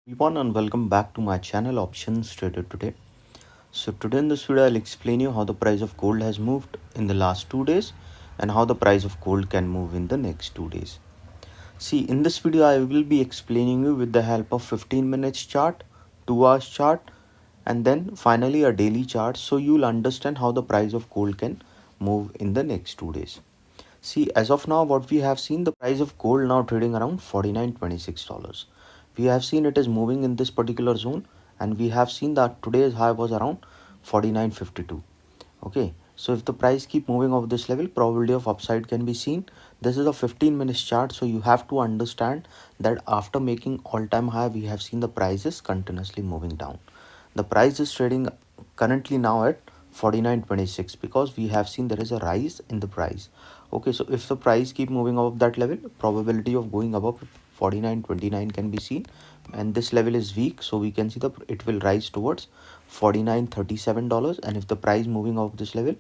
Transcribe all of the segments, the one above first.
Everyone and welcome back to my channel Options Trader Today. So today in this video I'll explain you how the price of gold has moved in the last 2 days and how the price of gold can move in the next 2 days. See, in this video I will be explaining you with the help of 15 minutes chart, 2 hours chart, and then finally a daily chart, so you'll understand how the price of gold can move in the next 2 days. See, as of now, what we have seen, the price of gold now trading around $49.26. We have seen it is moving in this particular zone, and we have seen that today's high was around 49.52. Okay, so if the price keep moving off this level, probability of upside can be seen. This is a 15 minutes chart, so you have to understand that after making all-time high, we have seen the prices continuously moving down. The price is trading currently now at 49.26 because we have seen there is a rise in the price. Okay, so if the price keep moving above that level, probability of going above 49.29 can be seen, and this level is weak, so we can see the it will rise towards $49.37. And if the price moving off this level,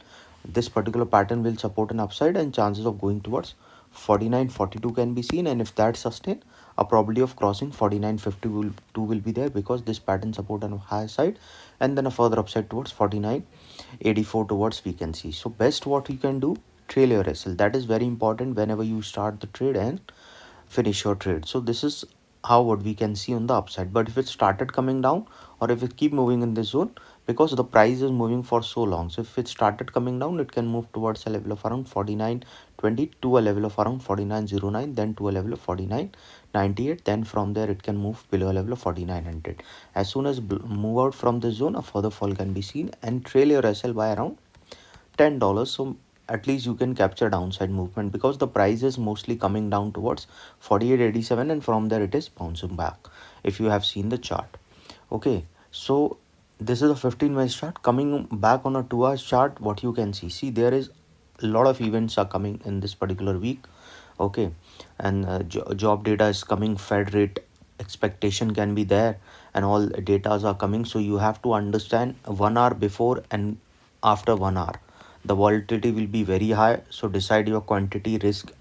this particular pattern will support an upside, and chances of going towards 49.42 can be seen. And if that sustain, a probability of crossing 49.52 will be there, because this pattern support on a higher side, and then a further upside towards 49.84 towards we can see. So best what you can do, trail your SL. That is very important whenever you start the trade and finish your trade. So this is how what we can see on the upside. But if it started coming down, or if it keep moving in this zone, because the price is moving for so long, so if it started coming down, it can move towards a level of around 49.20 to a level of around 49.09, then to a level of 49.98. Then from there it can move below a level of 4900. As soon as move out from this zone, a further fall can be seen, and trail your SL by around $10. So at least you can capture downside movement, because the price is mostly coming down towards 48.87, and from there it is bouncing back, if you have seen the chart. Okay, so this is a 15 minute chart. Coming back on a 2 hours chart, what you can see, there is a lot of events are coming in this particular week. Okay, and job data is coming, Fed rate expectation can be there, and all datas are coming. So you have to understand 1 hour before and after 1 hour, the volatility will be very high. So decide your quantity risk,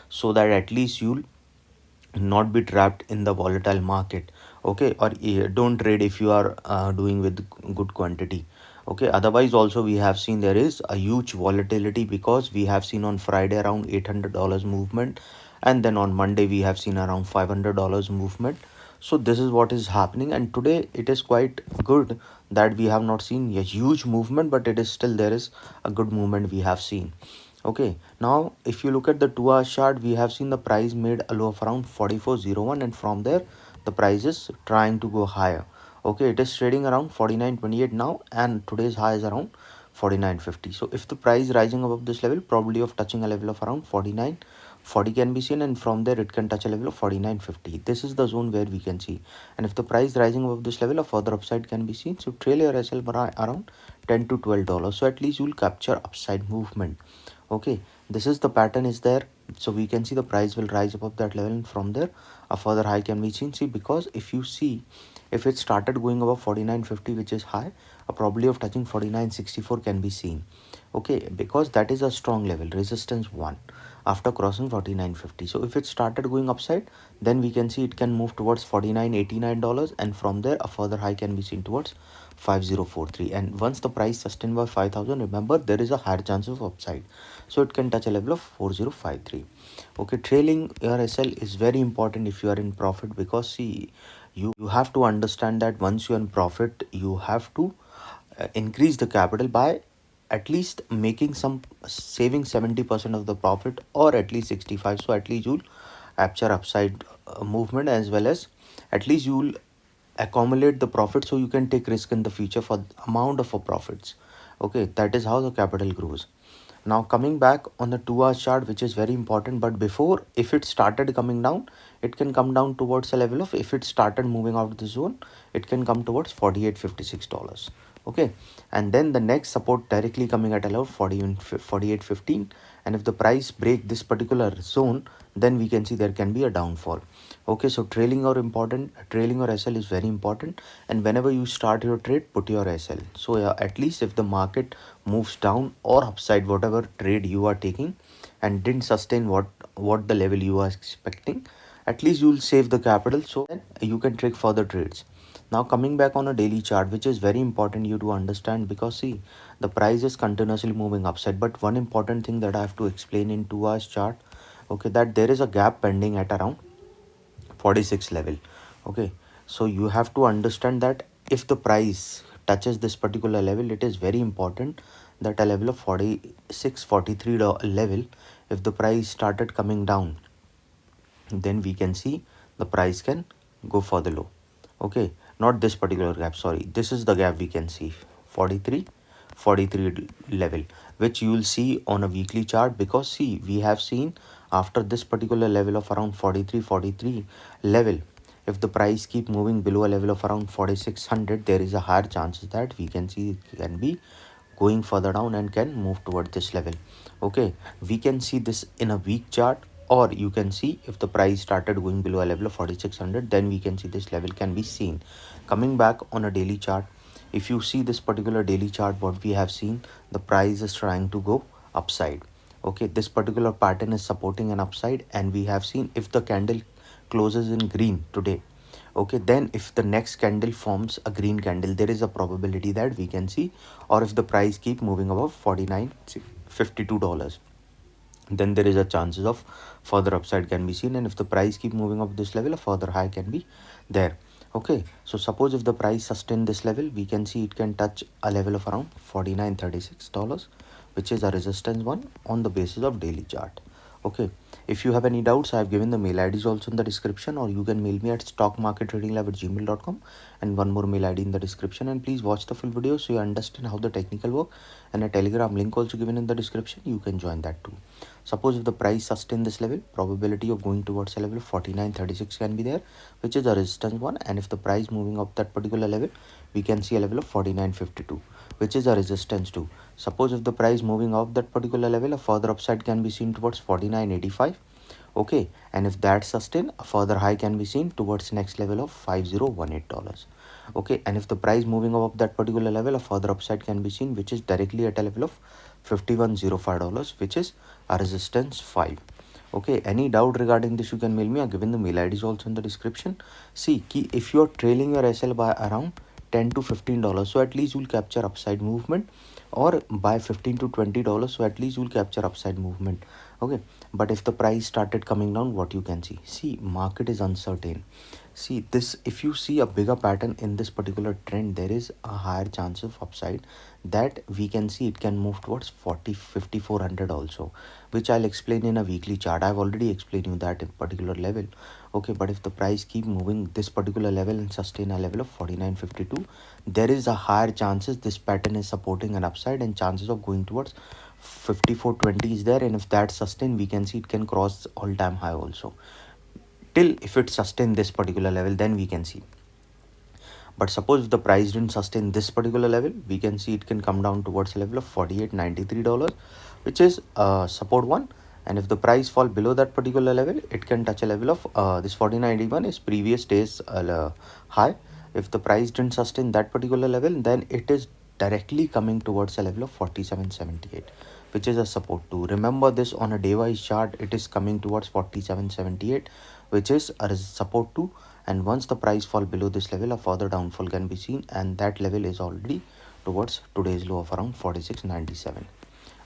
so that at least you'll not be trapped in the volatile market. Okay, or don't trade if you are doing with good quantity. Okay, otherwise also we have seen there is a huge volatility, because we have seen on Friday around $800 movement, and then on Monday we have seen around $500 movement. So this is what is happening, and today it is quite good that we have not seen a huge movement, but it is still there is a good movement we have seen. Okay, now if you look at the 2 hour chart, we have seen the price made a low of around 44.01, and from there the price is trying to go higher. Okay, it is trading around 49.28 now, and today's high is around 49.50. So if the price rising above this level, probability of touching a level of around 49.40 can be seen, and from there it can touch a level of 49.50. This is the zone where we can see. And if the price rising above this level, a further upside can be seen. So trail your SL around $10 to $12, so at least you'll capture upside movement. Okay, this is the pattern is there, so we can see the price will rise above that level, and from there a further high can be seen. See, because if you see, if it started going above 49.50, which is high, a probability of touching 49.64 can be seen. Okay, because that is a strong level, resistance 1, after crossing 49.50. So if it started going upside, then we can see it can move towards $49.89, and from there a further high can be seen towards 5043. And once the price sustained by 5000, remember there is a higher chance of upside, so it can touch a level of 4053. Okay, trailing your SL is very important if you are in profit, because see, you have to understand that once you are in profit, you have to increase the capital by at least making some saving 70% of the profit, or at least 65. So at least you'll capture upside movement, as well as at least you'll accumulate the profit, so you can take risk in the future for the amount of profits. Okay, that is how the capital grows. Now coming back on the 2 hour chart, which is very important, but before, if it started coming down, it can come down towards a level of, if it started moving out of the zone, it can come towards $48.56. Okay, and then the next support directly coming at a level 48.15, and if the price break this particular zone, then we can see there can be a downfall. Okay, so trailing your SL is very important, and whenever you start your trade, put your SL. So yeah, at least if the market moves down or upside, whatever trade you are taking and didn't sustain what the level you are expecting, at least you'll save the capital, so then you can take further trades. Now coming back on a daily chart, which is very important you to understand, because see, the price is continuously moving upside, but one important thing that I have to explain in 2 hours chart, okay, that there is a gap pending at around 46 level. Okay, so you have to understand that if the price touches this particular level, it is very important that a level of 46 43 level, if the price started coming down, then we can see the price can go further low. Okay, not this particular gap, sorry, this is the gap we can see, 43 43 level, which you will see on a weekly chart, because see, we have seen after this particular level of around 43 level, if the price keep moving below a level of around 4600, there is a higher chances that we can see it can be going further down and can move toward this level. Okay, we can see this in a week chart, or you can see if the price started going below a level of 4600, then we can see this level can be seen. Coming back on a daily chart, if you see this particular daily chart, what we have seen, the price is trying to go upside. Okay, this particular pattern is supporting an upside, and we have seen if the candle closes in green today, okay, then if the next candle forms a green candle, there is a probability that we can see, or if the price keep moving above 49.52, then there is a chances of further upside can be seen, and if the price keep moving up this level, a further high can be there. Okay, so suppose if the price sustain this level, we can see it can touch a level of around $49.36, which is a resistance one on the basis of daily chart. Okay, if you have any doubts, I have given the mail IDs also in the description, or you can mail me at stockmarkettradinglab@gmail.com, and one more mail ID in the description. And please watch the full video so you understand how the technical work, and a telegram link also given in the description, you can join that too. Suppose if the price sustain this level, probability of going towards a level of 49.36 can be there, which is a resistance one, and if the price moving up that particular level, we can see a level of 49.52, which is a resistance too. Suppose if the price moving up that particular level, a further upside can be seen towards 49.85. Okay, and if that sustain, a further high can be seen towards next level of $5018. Okay, and if the price moving up that particular level, a further upside can be seen, which is directly at a level of $5105, which is a resistance 5. Okay, any doubt regarding this, you can mail me. I've given the mail IDs also in the description. See, if you're trailing your SL by around $10 to $15, so at least you'll capture upside movement, or by $15 to $20, so at least you'll capture upside movement. Okay, but if the price started coming down, what you can see, market is uncertain. See this, if you see a bigger pattern in this particular trend, there is a higher chance of upside that we can see it can move towards 5400 also, which I'll explain in a weekly chart. I've already explained you that in particular level. Okay, but if the price keep moving this particular level and sustain a level of 49.52, there is a higher chances this pattern is supporting an upside, and chances of going towards 54.20 is there, and if that sustain, we can see it can cross all-time high also. Till if it sustain this particular level, then we can see. But suppose if the price didn't sustain this particular level, we can see it can come down towards a level of $48.93, which is support one. And if the price fall below that particular level, it can touch a level of this 49.81 is previous day's high. If the price didn't sustain that particular level, then it is directly coming towards a level of 47.78, which is a support too. Remember this, on a day wise chart, it is coming towards 47.78, which is a support too. And once the price fall below this level, a further downfall can be seen, and that level is already towards today's low of around 46.97.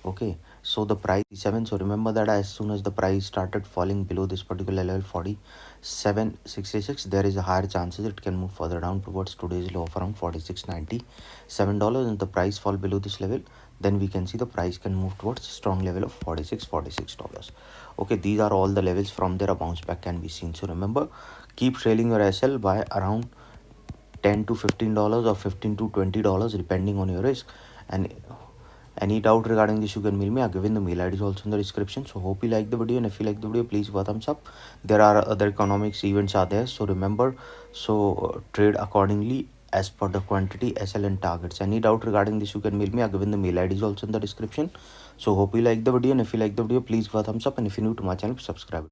Okay, so the price 7, so remember that as soon as the price started falling below this particular level 47.66, there is a higher chances it can move further down towards today's low of around $46.97. And the price fall below this level, then we can see the price can move towards strong level of $46. Okay, these are all the levels. From there a bounce back can be seen. So remember, keep trailing your SL by around $10 to $15 or $15 to $20 depending on your risk. And any doubt regarding this, you can mail me. I've given the mail IDs also in the description. So hope you like the video, and if you like the video, please give a thumbs up. There are other economics events are there, so remember, so trade accordingly as per the quantity, SL and targets. Any doubt regarding this, you can mail me. I've given the mail IDs also in the description. So hope you like the video, and if you like the video, please give a thumbs up, and if you're new to my channel, subscribe.